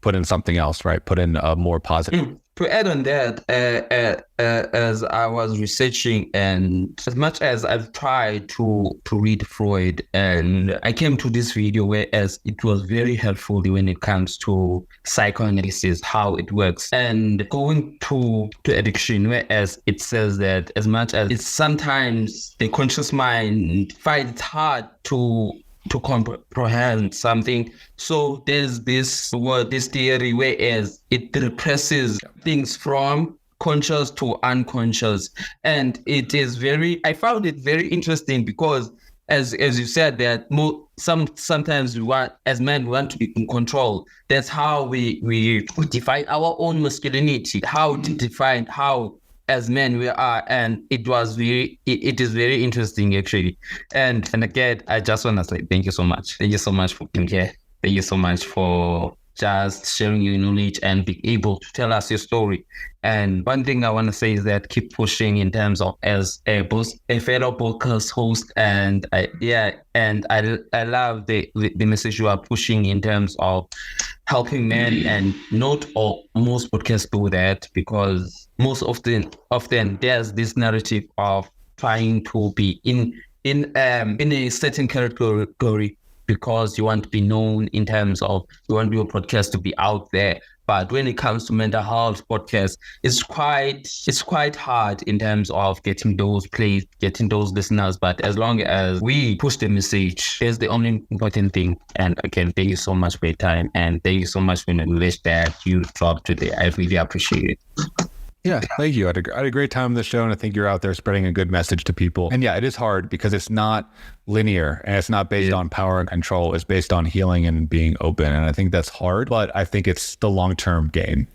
put in something else, right? Put in a more positive. To add on that, as I was researching, and as much as I've tried to read Freud, and I came to this video whereas it was very helpful when it comes to psychoanalysis, how it works, and going to addiction, whereas it says that as much as it's sometimes the conscious mind finds it hard to comprehend something. So there's this theory, whereas it represses things from conscious to unconscious. And it is I found it very interesting because as you said that sometimes we want, as men, we want to be in control. That's how we define our own masculinity, how to define how as men we are, and it is very interesting actually. And again, I just want to say thank you so much. Thank you so much for being here. Thank you so much for just sharing your knowledge and being able to tell us your story. And one thing I want to say is that keep pushing in terms of as a fellow podcast host, and I love the message you are pushing in terms of helping men, and not all, most podcasts do that, because most often there's this narrative of trying to be in a certain category because you want to be known, in terms of you want your podcast to be out there. But when it comes to mental health podcasts, it's quite hard in terms of getting those plays, getting those listeners. But as long as we push the message, that's the only important thing. And again, thank you so much for your time, and thank you so much for the knowledge that you dropped today. I really appreciate it. Yeah, thank you. I had a great time on the show, and I think you're out there spreading a good message to people. And yeah, it is hard because it's not linear, and it's not based on power and control. It's based on healing and being open. And I think that's hard, but I think it's the long-term gain.